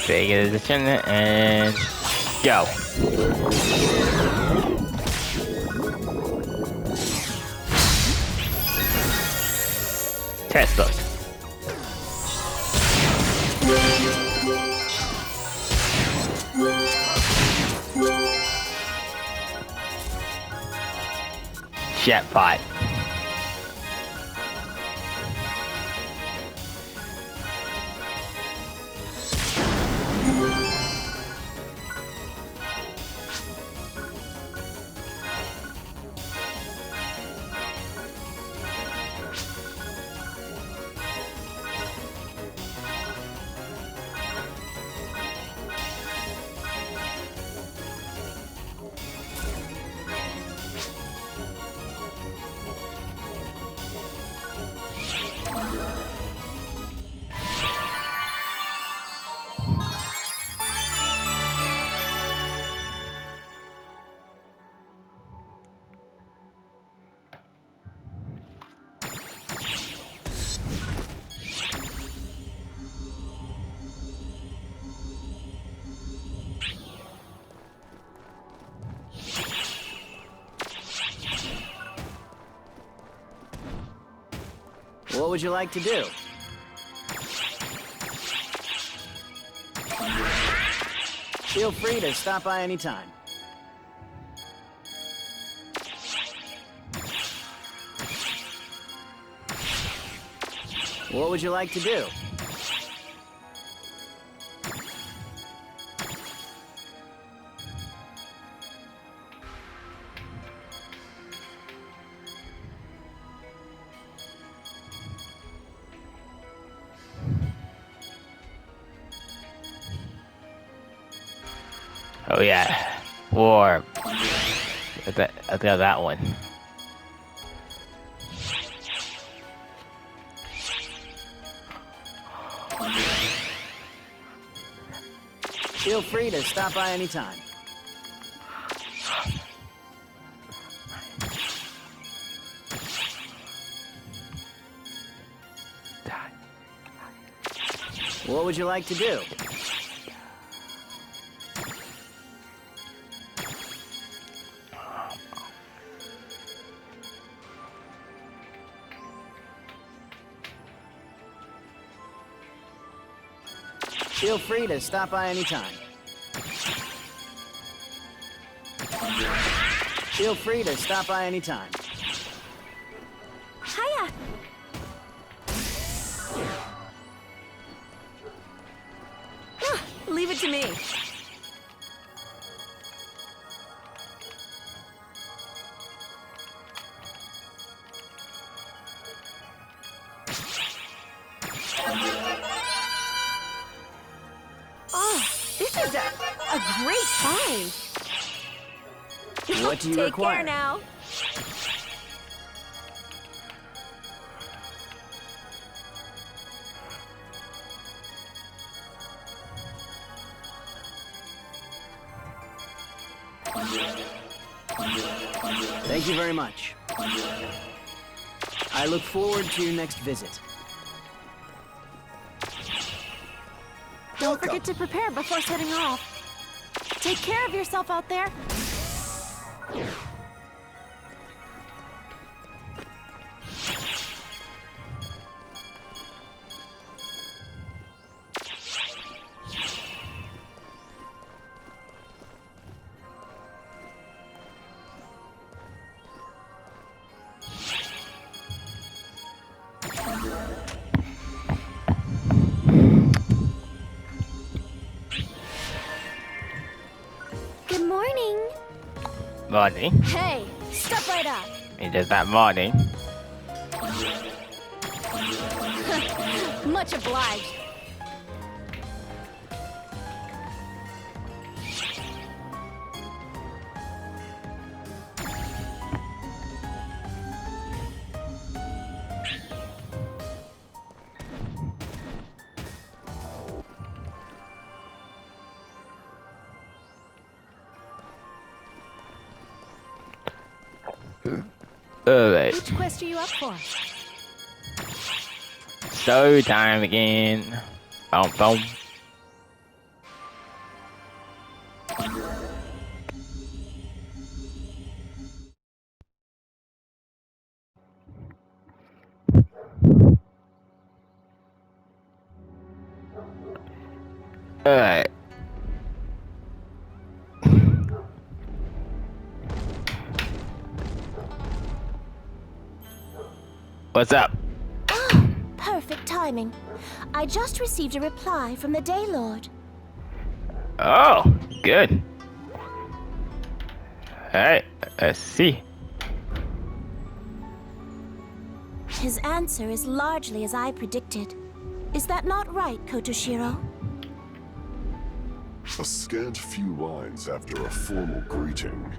Take a position and go. Test us. Jetpot. What would you like to do? Feel free to stop by anytime. What would you like to do? Oh yeah, war. I got that one. Feel free to stop by anytime. What would you like to do? Feel free to stop by anytime. Feel free to stop by anytime. Hiya! Leave it to me. Oh, this is a great find. What do you Take require? care now. Thank you very much. I look forward to your next visit. Don't forget to prepare before setting off. Take care of yourself out there. Good morning. Morning. Hey, step right up. It is that morning. Much obliged. Alright. Which quest are you up for? Show time again. Boom, boom. Alright. What's up? Ah, perfect timing. I just received a reply from the Daylord. Oh, good. Alright, let's see. His answer is largely as I predicted. Is that not right, Kotoshiro? A scant few lines after a formal greeting,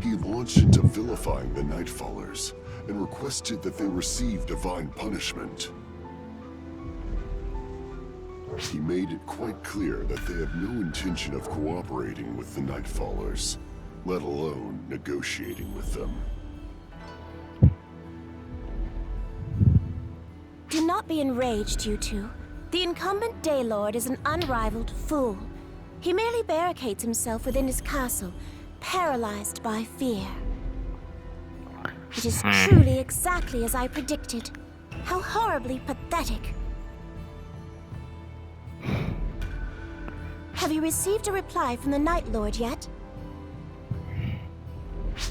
he launched into vilifying the Nightfallers and requested that they receive divine punishment. He made it quite clear that they have no intention of cooperating with the Nightfallers, let alone negotiating with them. Do not be enraged, you two. The incumbent Daylord is an unrivaled fool. He merely barricades himself within his castle, paralyzed by fear. It is truly exactly as I predicted. How horribly pathetic. Have you received a reply from the Night Lord yet?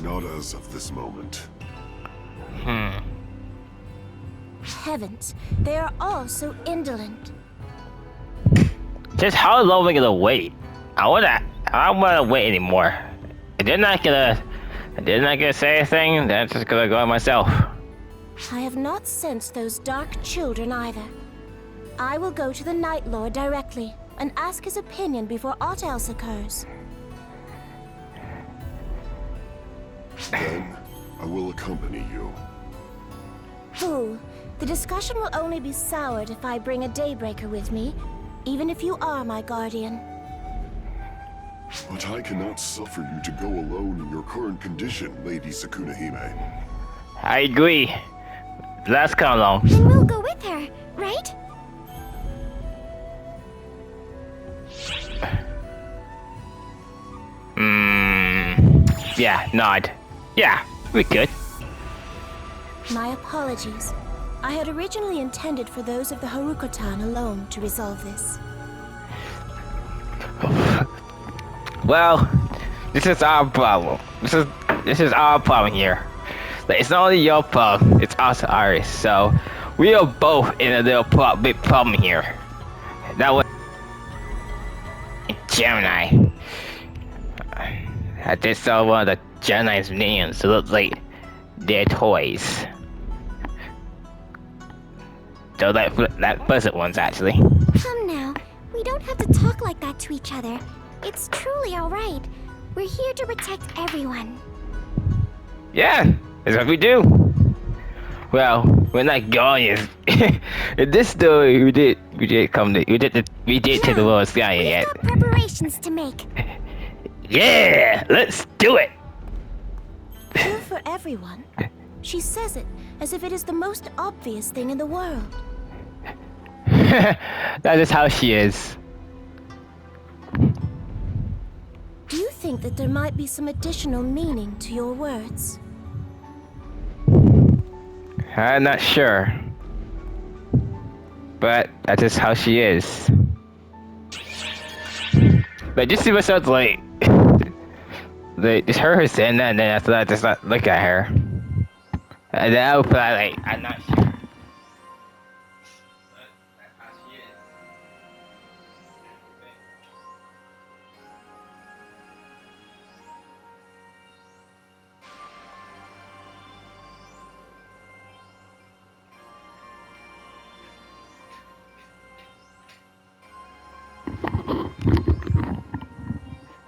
Not as of this moment. Heavens, they are all so indolent. Just how long are we gonna wait? I don't wanna wait anymore. They're not gonna say anything, then I'm just gonna go myself. I have not sensed those dark children either. I will go to the Night Lord directly and ask his opinion before aught else occurs. Then, I will accompany you. Fool, the discussion will only be soured if I bring a Daybreaker with me, even if you are my guardian. But I cannot suffer you to go alone in your current condition, Lady Sakunahime. I agree. Let's come along. Then we'll go with her, right? Yeah, nod. Yeah, we could. My apologies. I had originally intended for those of the Haruko-tan alone to resolve this. Well, this is our problem. This is our problem here. Like, it's not only your problem, it's also ours. So we are both in a little big problem here. That was Gemini. I just saw one of the Gemini's names. It looks like their toys. So that buzzard ones actually. Come now, we don't have to talk like that to each other. It's truly alright. We're here to protect everyone. Yeah, that's what we do. Well, we're not guardians. In this story, we did to the Lord's Guardian We've yet. got preparations to make. Yeah, let's do it. Here for everyone. She says it as if it is the most obvious thing in the world. That is how she is. Do you think that there might be some additional meaning to your words? I'm not sure. But that's just how she is. But just see what's up, like just her saying that, and then after that, just not look at her. And then I would feel like, I'm not sure. But that's how she is.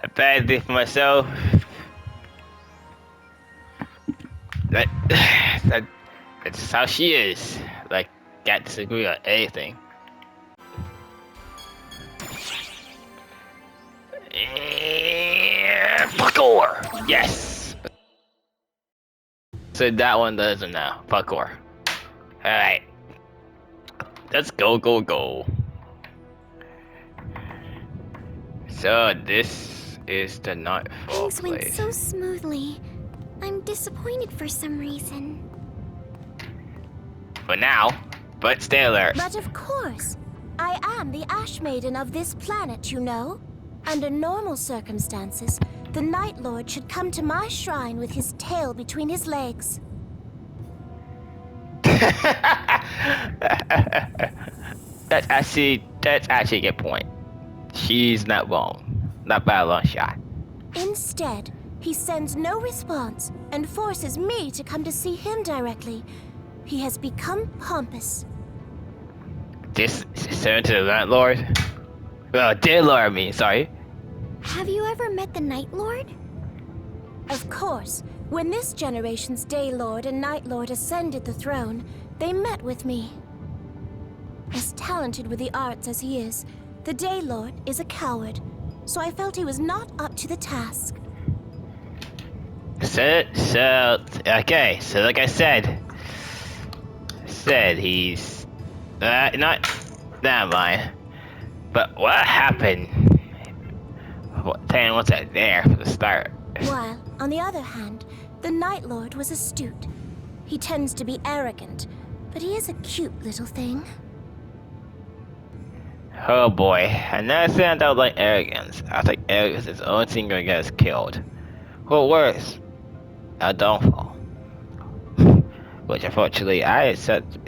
A bad day for myself. That's how she is. Like, can't disagree on anything. And parkour! Yes! So that one doesn't now. Parkour. Alright. Let's go. So this is the Nightfall Things went place? so smoothly. I'm disappointed for some reason. For now, but stay alert. But of course, I am the Ash Maiden of this planet, you know. Under normal circumstances, the Night Lord should come to my shrine with his tail between his legs. That's actually a good point. She's not wrong. Not by a long shot. Instead, he sends no response and forces me to come to see him directly. He has become pompous. This sent to the landlord? Well, dear Lord, I mean, sorry. Have you ever met the Night Lord? Of course, when this generation's Day Lord and Night Lord ascended the throne, they met with me. As talented with the arts as he is, the Day Lord is a coward, so I felt he was not up to the task. Okay, so like I said he's not never mind. But what happened? Tan wasn't there for the start. While, on the other hand, the Night Lord was astute. He tends to be arrogant, but he is a cute little thing. Oh boy, another thing I don't like arrogance. I think arrogance is the only thing that gets killed. Or worse, a downfall. Which unfortunately I accept.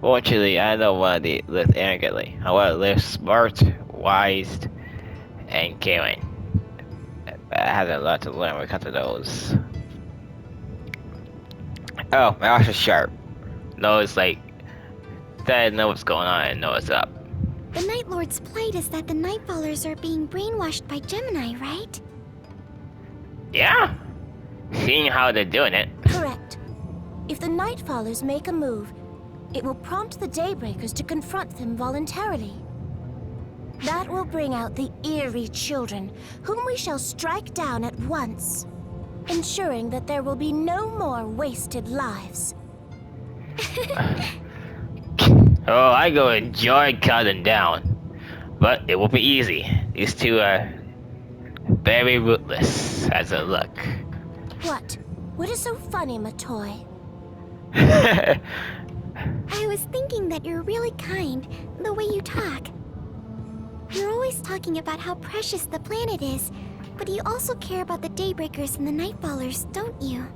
Fortunately, I don't want to live arrogantly. I want to live smart, wise, and caring. I have a lot to learn when it comes to those. Oh, my eyes are sharp. Knows like that know what's going on and know what's up. The Night Lord's plight is that the Nightfallers are being brainwashed by Gemini, right? Yeah? Seeing how they're doing it. Correct. If the Nightfallers make a move, it will prompt the Daybreakers to confront them voluntarily. That will bring out the eerie children, whom we shall strike down at once, ensuring that there will be no more wasted lives. Oh, I go enjoy cutting down. But it won't be easy. These two are very ruthless as a look. What? What is so funny, Matoy? I was thinking that you're really kind, the way you talk. You're always talking about how precious the planet is, but you also care about the Daybreakers and the Nightfallers, don't you?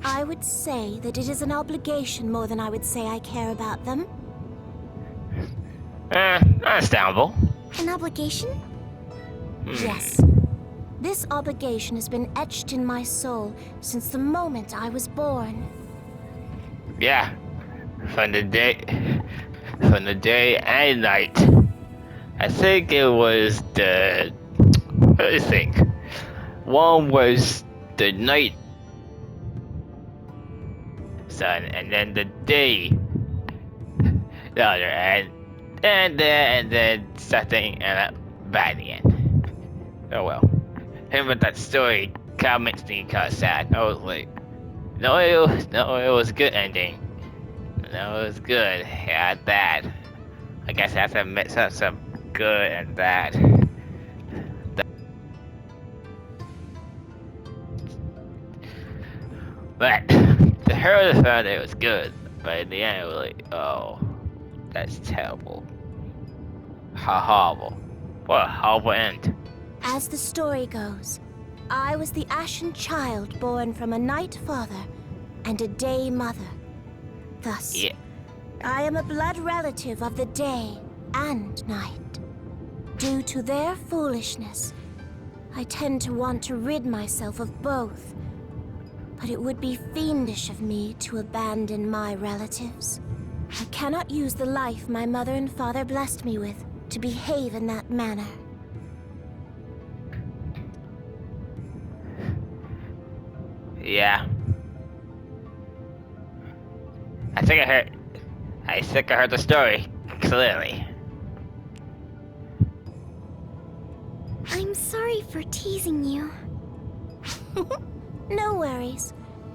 I would say that it is an obligation more than I would say I care about them. Understandable. An obligation? Yes. This obligation has been etched in my soul since the moment I was born. Yeah. From the day and night. I think it was the... What do you think? One was the night sun, and then the day the other, and then something bad in the end. Oh well. Him with that story kind of makes me kind of sad. I was like, no, it was a good ending. No, it was good. Yeah, bad. I guess I have to mix up some good and bad. But the hero found it was good, but in the end, it was like, oh, that's terrible. How horrible. What a horrible end. As the story goes, I was the Ashen child born from a Night Father and a Day Mother. Thus, Yeah. I am a blood relative of the day and night. Due to their foolishness, I tend to want to rid myself of both. But it would be fiendish of me to abandon my relatives. I cannot use the life my mother and father blessed me with to behave in that manner. Yeah. I think I heard the story, clearly. I'm sorry for teasing you. No worries.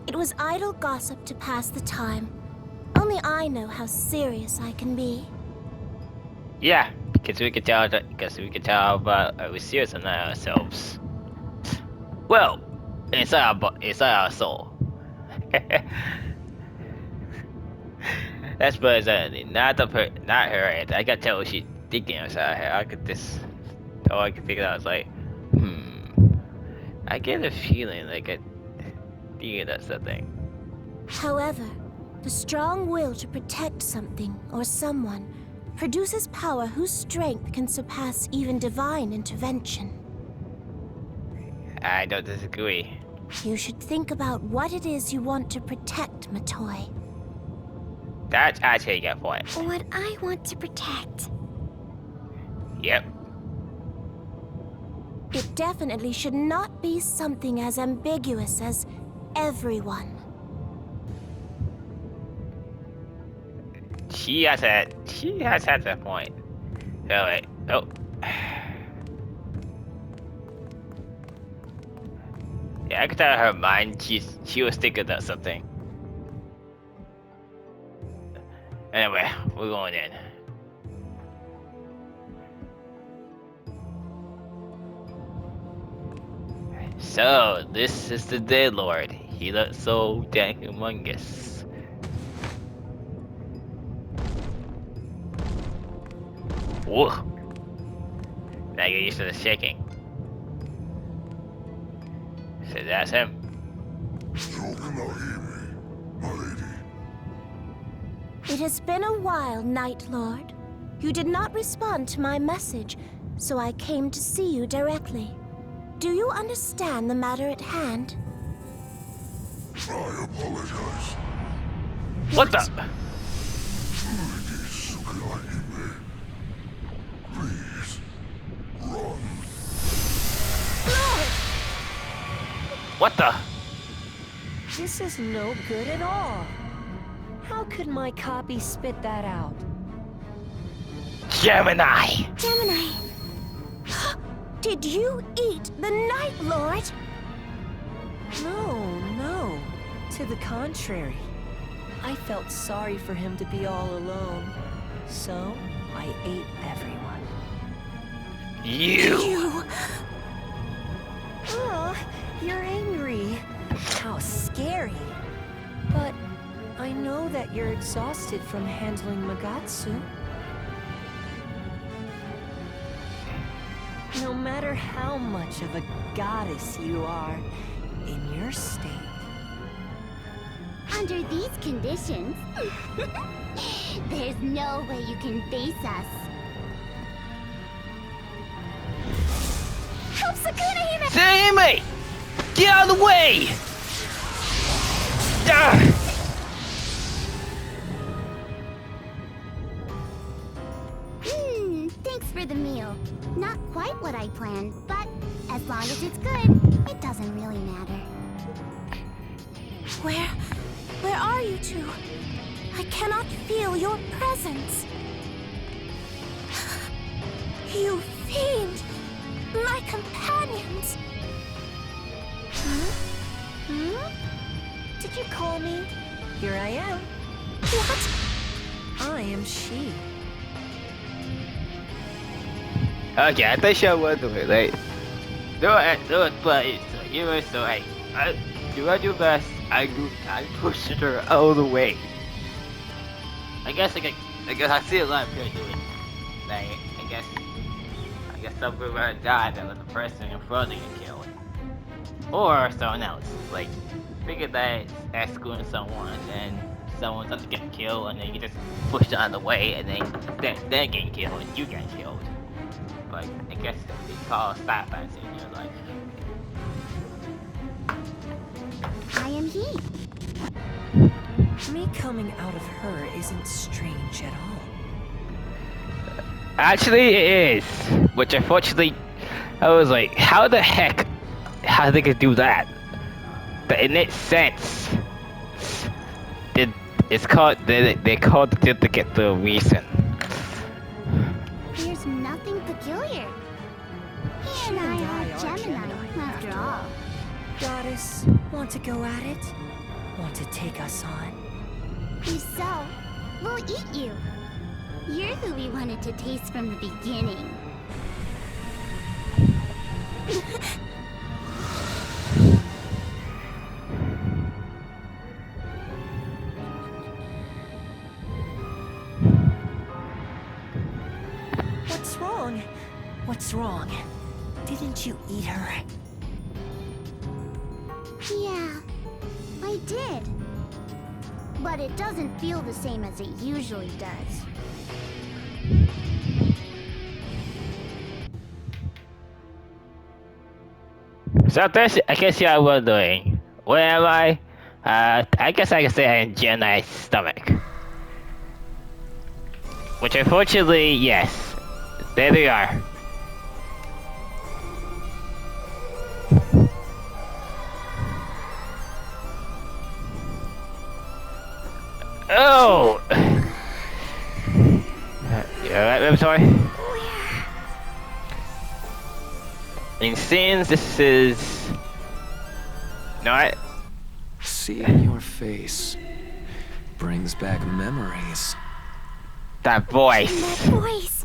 It was idle gossip to pass the time. Only I know how serious I can be. Yeah, Because we can tell. Because we can tell about we're serious about ourselves. Well, inside our soul. That's personality, not not her. I can tell what she's thinking inside her. I could just, all I could think of was like, I get a feeling like I think that's something. However, the strong will to protect something or someone produces power whose strength can surpass even divine intervention. I don't disagree. You should think about what it is you want to protect, Matoy. That's actually a good point. What I want to protect. Yep. It definitely should not be something as ambiguous as everyone. She has had that point. So wait, oh. Yeah, I could tell her mind. She was thinking about something. Anyway, we're going in. So this is the Day Lord. He looks so dang humongous. Whoa! Now get used to the shaking. So that's him. It has been a while, Night Lord. You did not respond to my message, so I came to see you directly. Do you understand the matter at hand? I apologize. What the? Please, run. What the? This is no good at all. How could my copy spit that out? Gemini! Gemini. Did you eat the Night Lord? No. To the contrary. I felt sorry for him to be all alone. So, I ate everyone. You! Oh, you're angry. How scary. But I know that you're exhausted from handling Magatsu. No matter how much of a goddess you are, in your state. Under these conditions, there's no way you can face us. Help Sakuna Hime! Sammy! Get out of the way! Ah! Thanks for the meal. Not quite what I planned, but as long as it's good, it doesn't really matter. Where are you two? I cannot feel your presence. You fiend! My companions! Did you call me? Here I am. What? I am she. Okay, I think I was doing it, right? Do it, please. So you were so I do I do best. I pushed her out of the way. I guess I see a lot of people doing it. Like I guess some people are died and let the person in front of you get killed. Or someone else. Like figure that escorting someone and someone's about to get killed and then you just push them out of the way and then they're getting killed and you get killed. Like I guess it's called stop fantasy in your life. I am he. Me coming out of her isn't strange at all. Actually, it is. Which unfortunately, I was like, how the heck, how they could do that? But in its sense, it's called they called it to get the reason. There's nothing peculiar. He and I are Gemini, after all. Goddess, want to go at it? Want to take us on? If so, we'll eat you. You're who we wanted to taste from the beginning. What's wrong? What's wrong? Didn't you eat her? Yeah, I did. But it doesn't feel the same as it usually does. So this, I guess you are wondering, where am I? I guess I can say I'm in Jedi's stomach. Which unfortunately, yes. There they are. Oh! You alright, I'm sorry? And since this is... Not... Seeing your face brings back memories. That voice. That voice!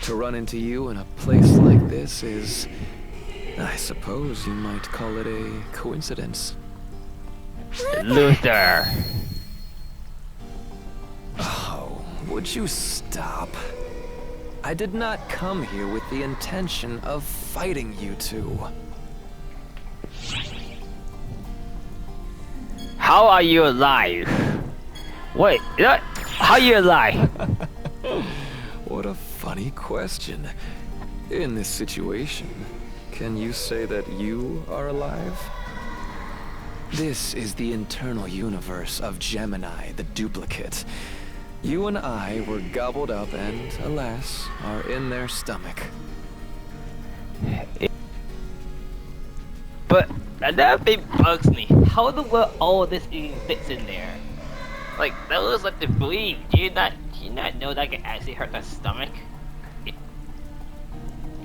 To run into you in a place like this is... I suppose you might call it a coincidence. Luther. Oh, would you stop? I did not come here with the intention of fighting you two. How are you alive? Wait, how are you alive? What a funny question. In this situation, can you say that you are alive? This is the internal universe of Gemini, the duplicate. You and I were gobbled up and, alas, are in their stomach. But another thing bugs me. How the world all this even fits in there? Like, that looks like the bleed. Do you not know that can actually hurt the stomach?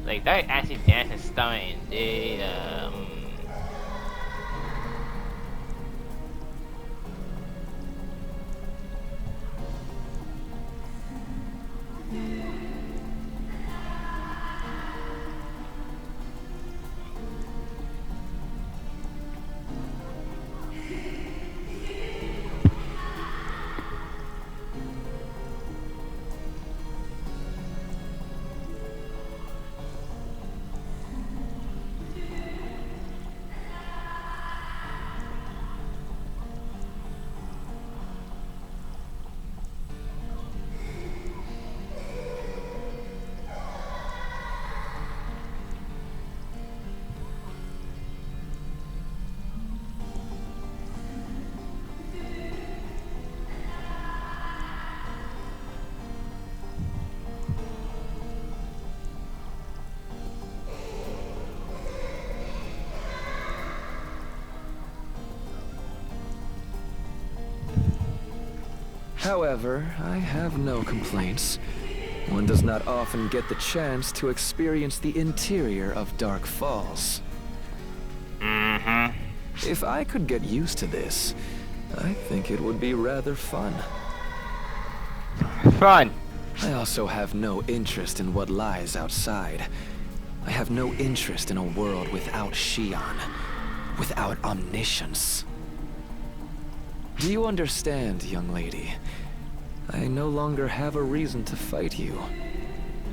Like, that can actually damage the stomach and it, However, I have no complaints. One does not often get the chance to experience the interior of Dark Falls. If I could get used to this, I think it would be rather fun. fun. I also have no interest in what lies outside. I have no interest in a world without Shion, without omniscience. Do you understand, young lady? I no longer have a reason to fight you.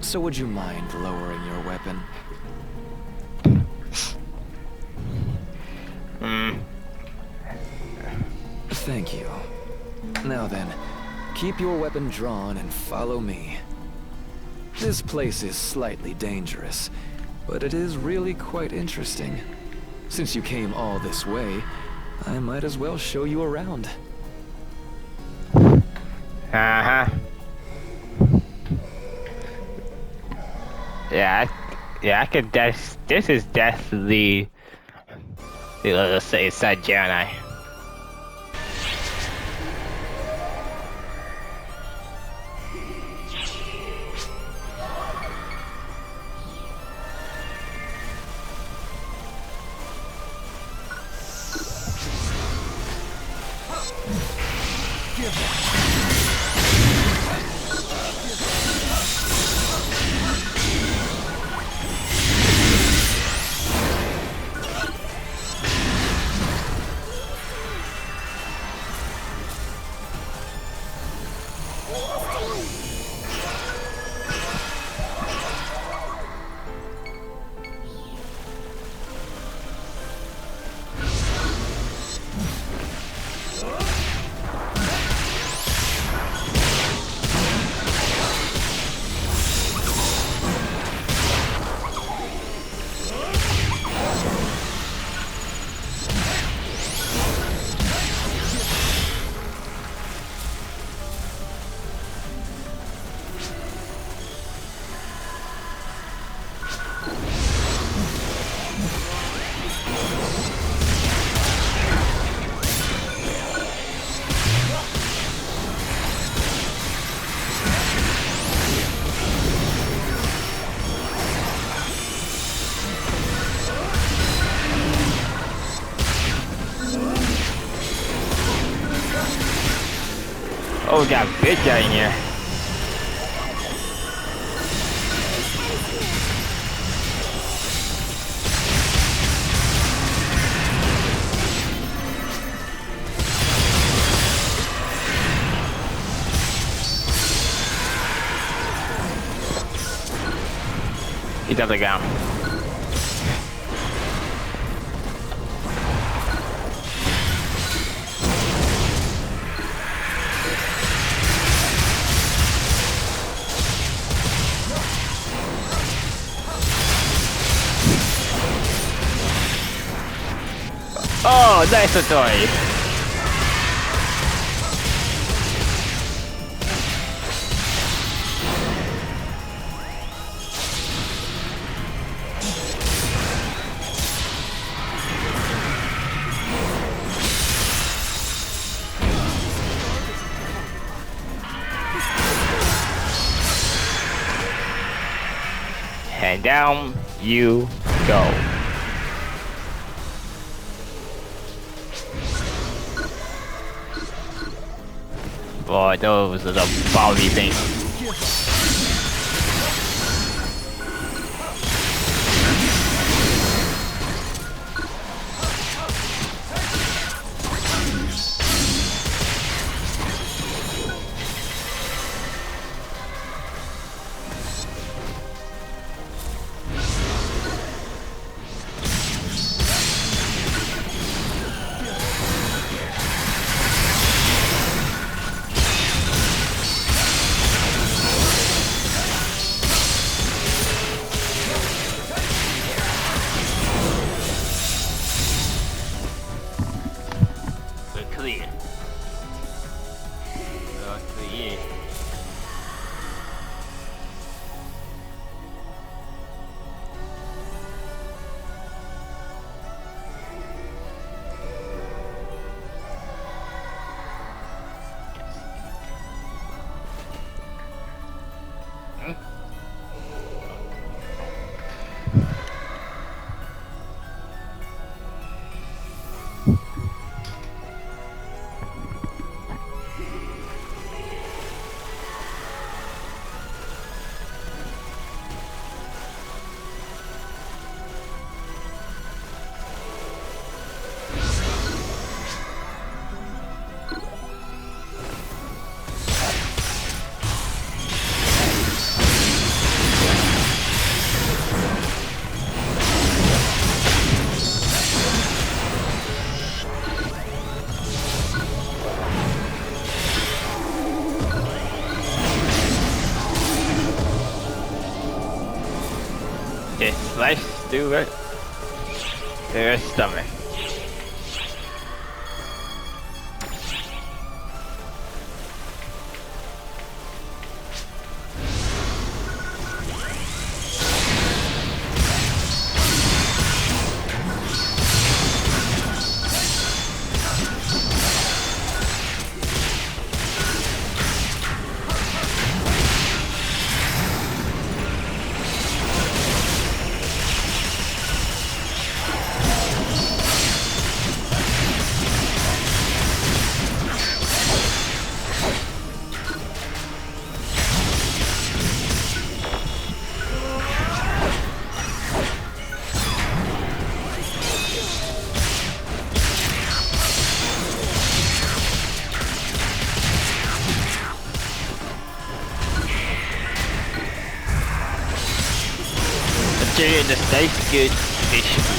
So would you mind lowering your weapon? Thank you. Now then, keep your weapon drawn and follow me. This place is slightly dangerous, but it is really quite interesting. Since you came all this way, I might as well show you around. Uh-huh. Yeah, I could this is definitely, let's say it's a Jedi. Oh, we got a big guy in here. He's up the ground. Oh, nice toy. And down you go. Boy, those are the body things. We're clear. We're clear. It's nice to it. Their stomach. During the nice good fish.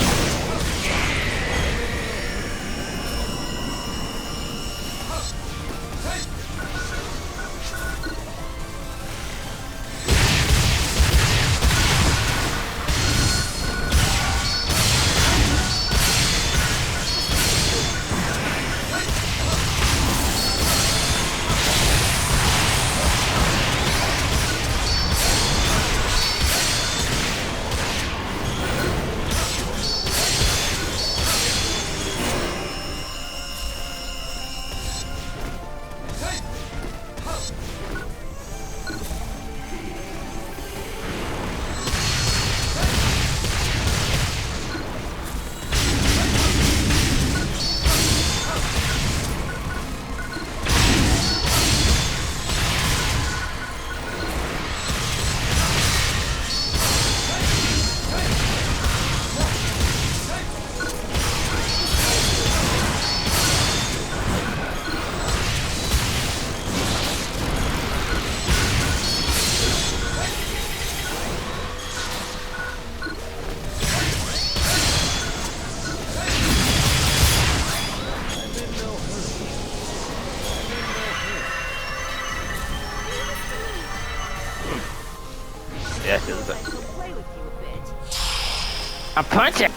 I'm punching.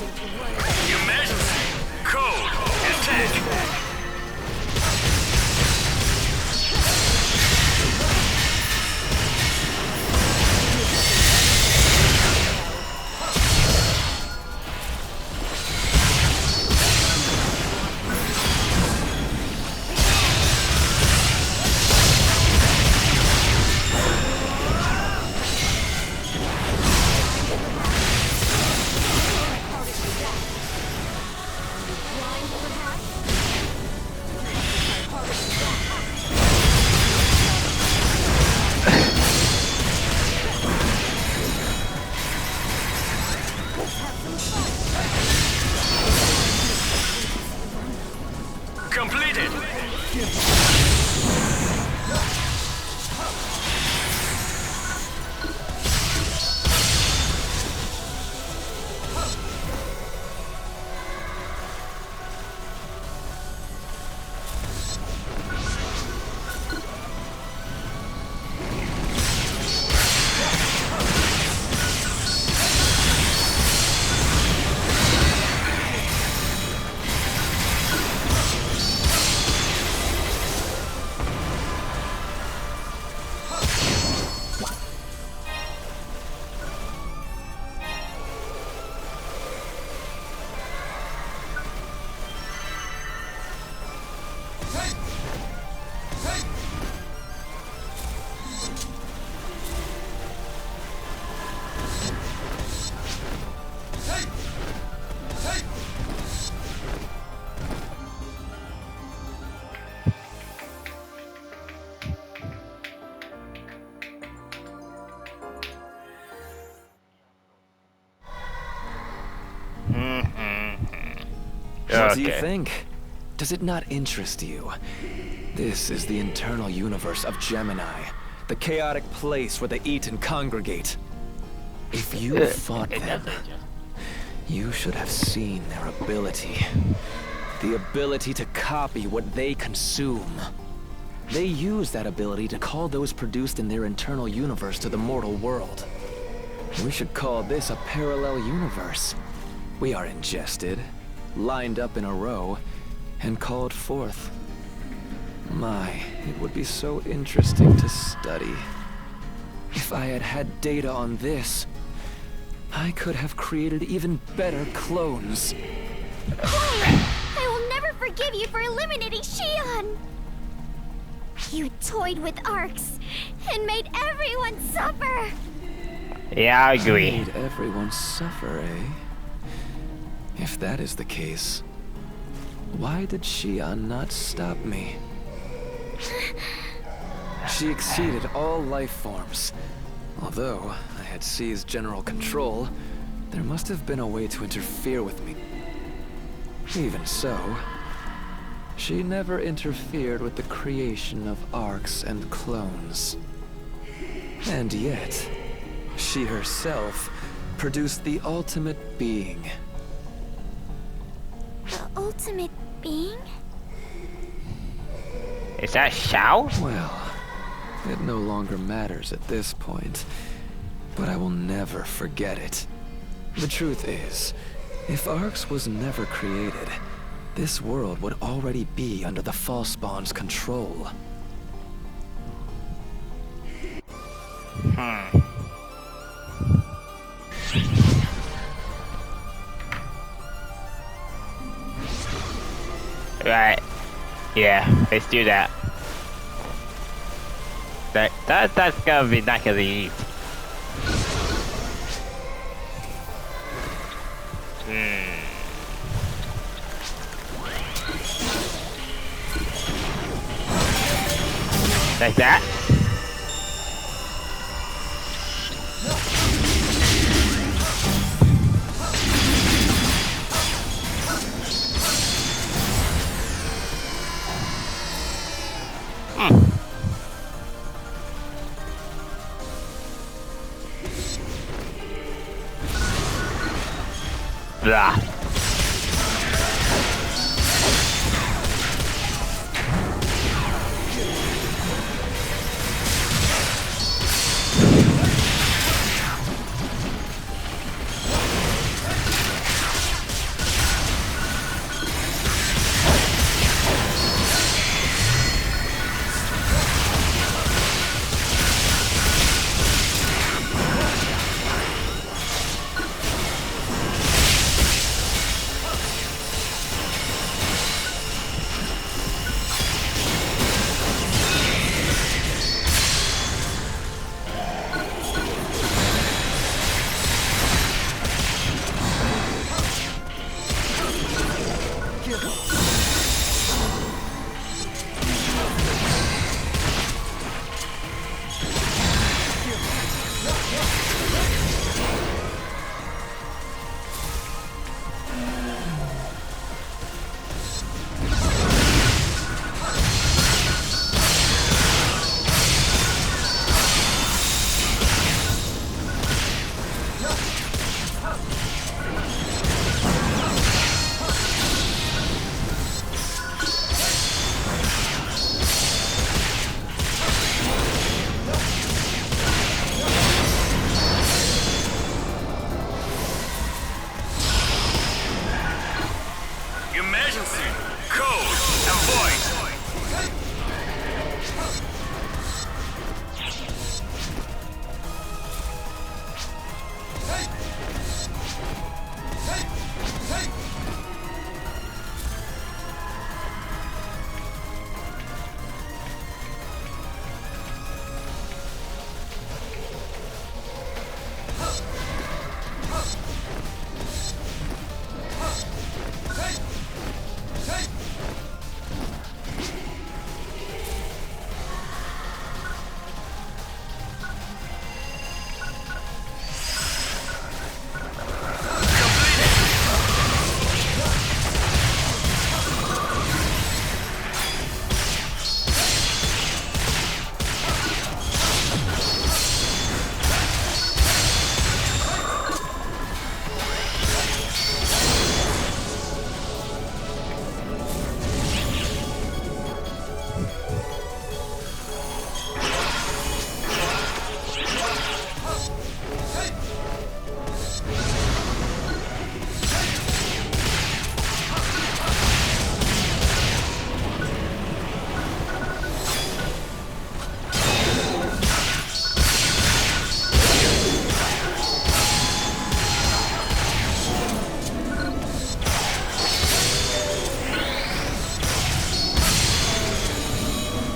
Emergency. Code. Attack. Completed. What do you Okay. think? Does it not interest you? This is the internal universe of Gemini, the chaotic place where they eat and congregate. If you fought them, you should have seen their ability. The ability to copy what they consume. They use that ability to call those produced in their internal universe to the mortal world. We should call this a parallel universe. We are ingested, lined up in a row, and called forth. My, it would be so interesting to study. If I had had data on this, I could have created even better clones. I will never forgive you for eliminating Shion! You toyed with arcs and made everyone suffer! Yeah, I agree. Made everyone suffer, eh? If that is the case, why did Shion not stop me? She exceeded all life forms. Although I had seized general control, there must have been a way to interfere with me. Even so, she never interfered with the creation of arcs and clones. And yet, she herself produced the ultimate being. The ultimate being? Is that Shao? Well, it no longer matters at this point, but I will never forget it. The truth is, if Arx was never created, this world would already be under the Falspawn's control. Right. Yeah, let's do that. That's gonna be not gonna be easy. Like that. Blah. Emergency! Code! Avoid!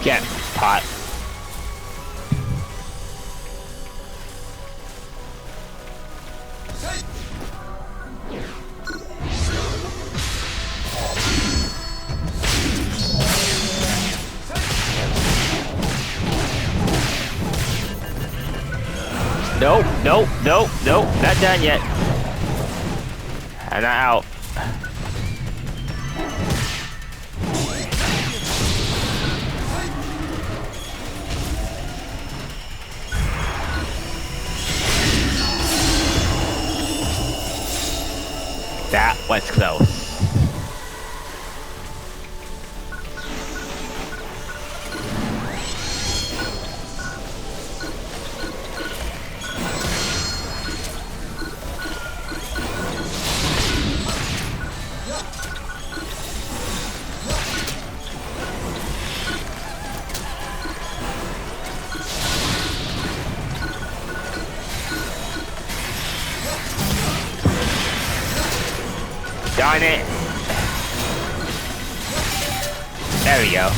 Get pot. Nope, nope, nope, nope, not done yet. I'm not out. That was close. Darn it. There we go.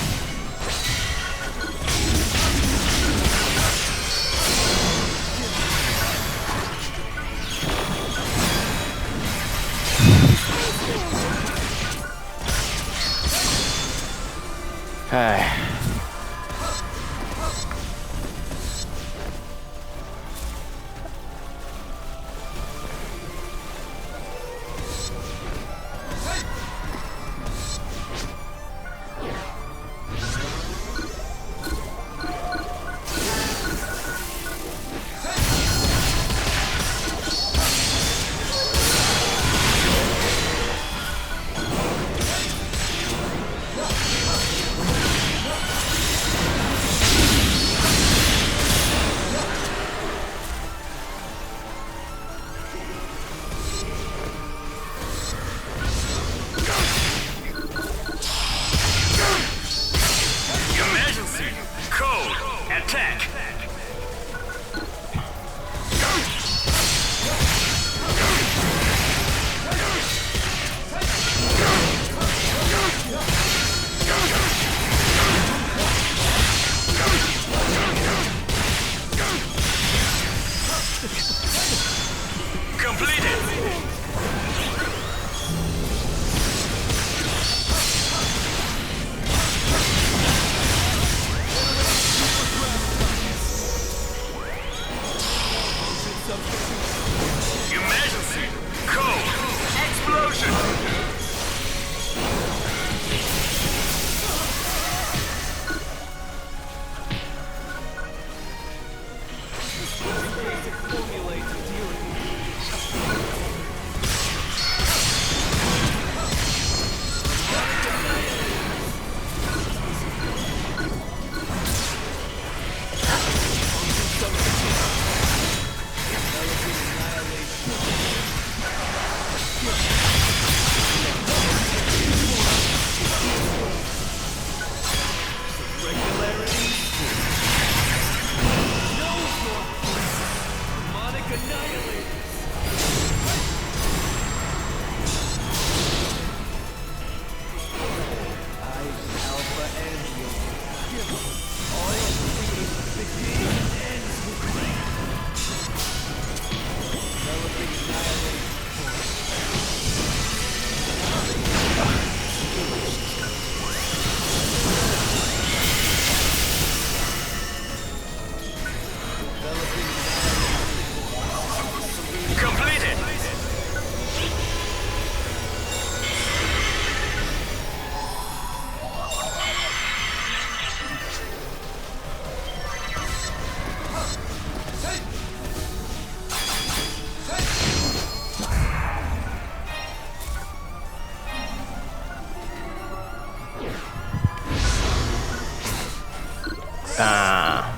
Ah.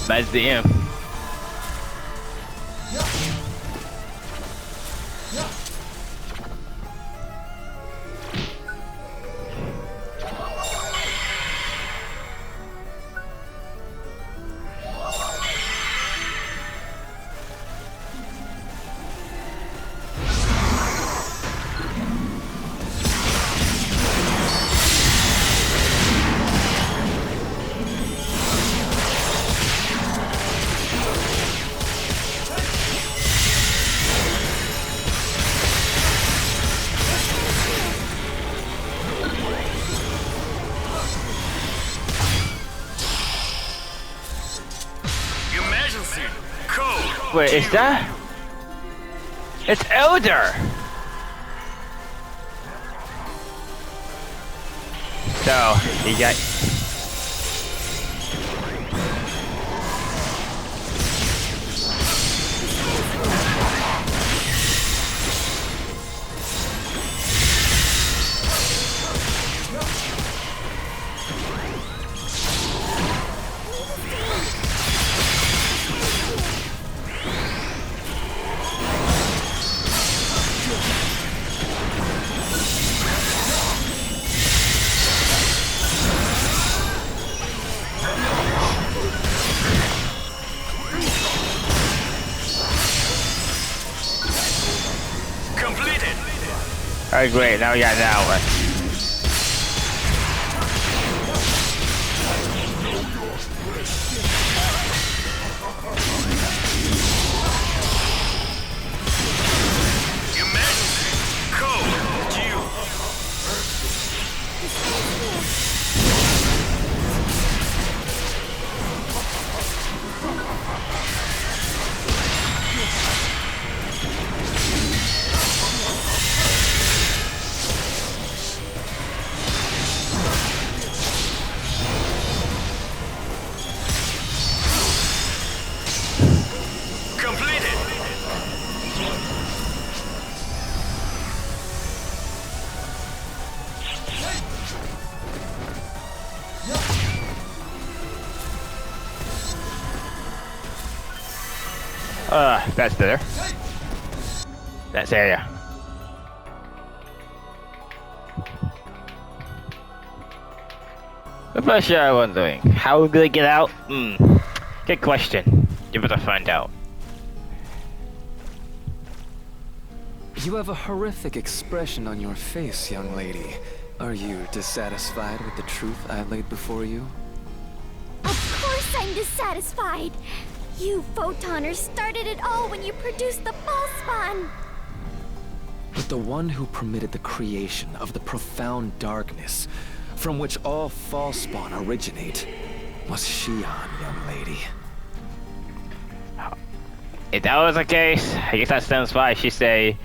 That's the end. Emergency. Code. Wait, is that? It's Elder! So, he got... Completed. Alright, great, now we got that one. Emergency. Code. Q. Completed. That's better. That's area. The first year I was wondering, how are we gonna get out? Good question. You better find out. You have a horrific expression on your face, young lady. Are you dissatisfied with the truth I laid before you? Of course I'm dissatisfied. You Photoners started it all when you produced the ball spawn. But the one who permitted the creation of the profound darkness from which all false spawn originate was Xion, young lady. If that was the case, I guess that stems why she say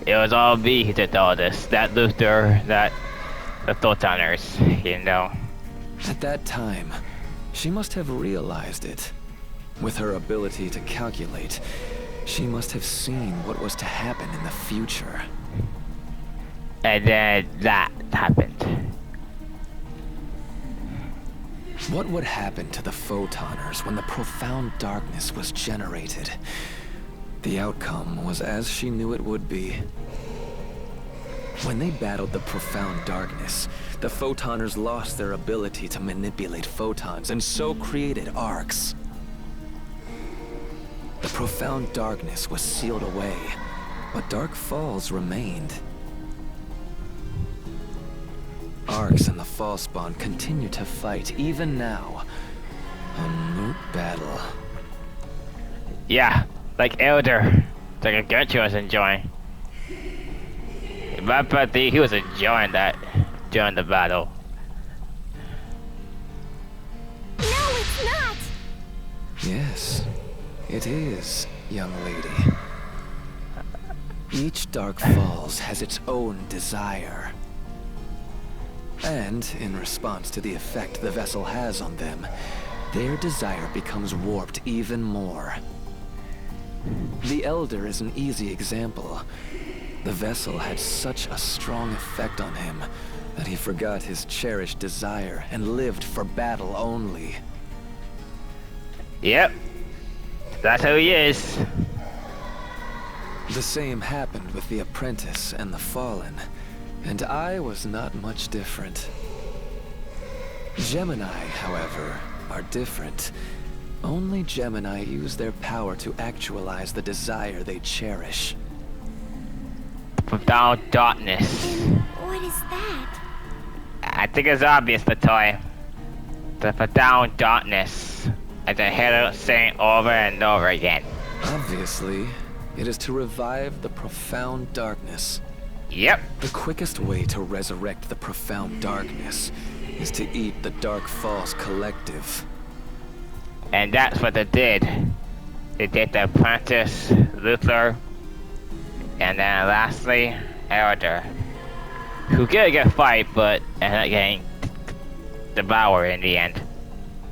it was all me who did all this. That Luther, that the Thotaners, you know. At that time, she must have realized it. With her ability to calculate, she must have seen what was to happen in the future. And then that happened. What would happen to the Photoners when the profound darkness was generated? The outcome was as she knew it would be. When they battled the profound darkness, the Photoners lost their ability to manipulate photons and so created arcs. The profound darkness was sealed away, but Dark Falls remained. Arcs and the Fallspawn continue to fight even now. A moot battle. Yeah, like Elder. Like a Gertrude was enjoying. But he was enjoying that during the battle. No, it's not! Yes, it is, young lady. Each Dark Falls has its own desire. And, in response to the effect the vessel has on them, their desire becomes warped even more. The Elder is an easy example. The vessel had such a strong effect on him that he forgot his cherished desire and lived for battle only. Yep. That's who he is. The same happened with the Apprentice and the Fallen, and I was not much different. Gemini, however, are different. Only Gemini use their power to actualize the desire they cherish. Profound darkness. And what is that? I think it's obvious, the toy. The profound darkness. As I hear it saying over and over again. Obviously, it is to revive the profound darkness. Yep. The quickest way to resurrect the profound darkness is to eat the Dark Falls Collective. And that's what they did. They did the Apprentice, Luther, and then lastly, Elder. Who could get fight, but ended up getting devoured in the end.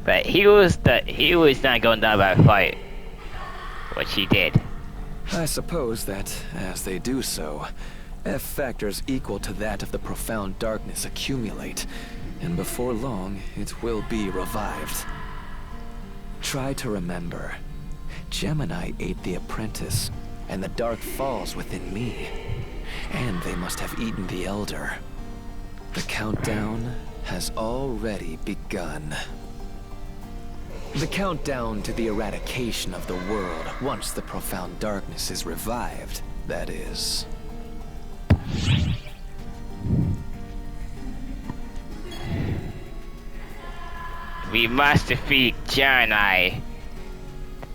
But he was not going down that fight, which he did. I suppose that, as they do so, F factors equal to that of the profound darkness accumulate, and before long, it will be revived. Try to remember, Gemini ate the Apprentice, and the Dark Falls within me, and they must have eaten the Elder. The countdown has already begun. The countdown to the eradication of the world once the profound darkness is revived, that is. We must defeat Gemini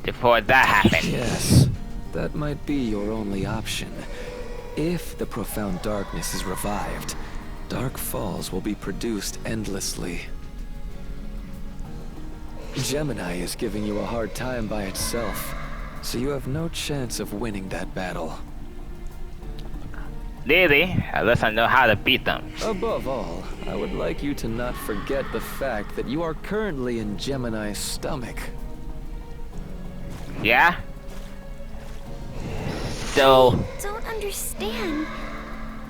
before that happens. Yes, that might be your only option. If the profound darkness is revived, Dark Falls will be produced endlessly. Gemini is giving you a hard time by itself, so you have no chance of winning that battle. Really? Unless I know how to beat them. Above all, I would like you to not forget the fact that you are currently in Gemini's stomach. Yeah? So... I don't understand.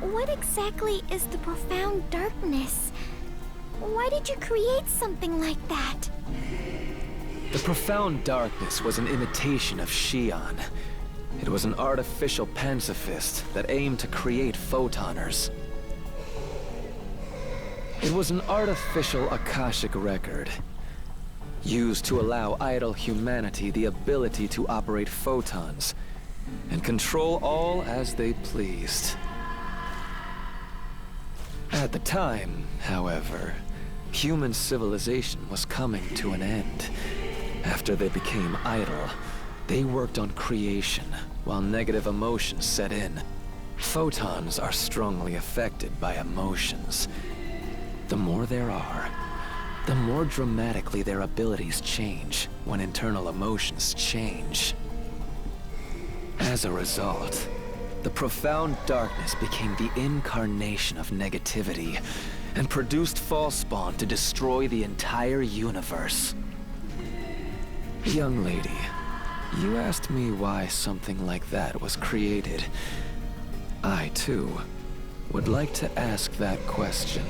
What exactly is the profound darkness? Why did you create something like that? The profound darkness was an imitation of Xion. It was an artificial pacifist that aimed to create photoners. It was an artificial Akashic record, used to allow idle humanity the ability to operate photons and control all as they pleased. At the time, however, human civilization was coming to an end. After they became idle, they worked on creation, while negative emotions set in. Photons are strongly affected by emotions. The more there are, the more dramatically their abilities change when internal emotions change. As a result, the profound darkness became the incarnation of negativity, and produced Falspawn to destroy the entire universe. Young lady, you asked me why something like that was created. I, too, would like to ask that question.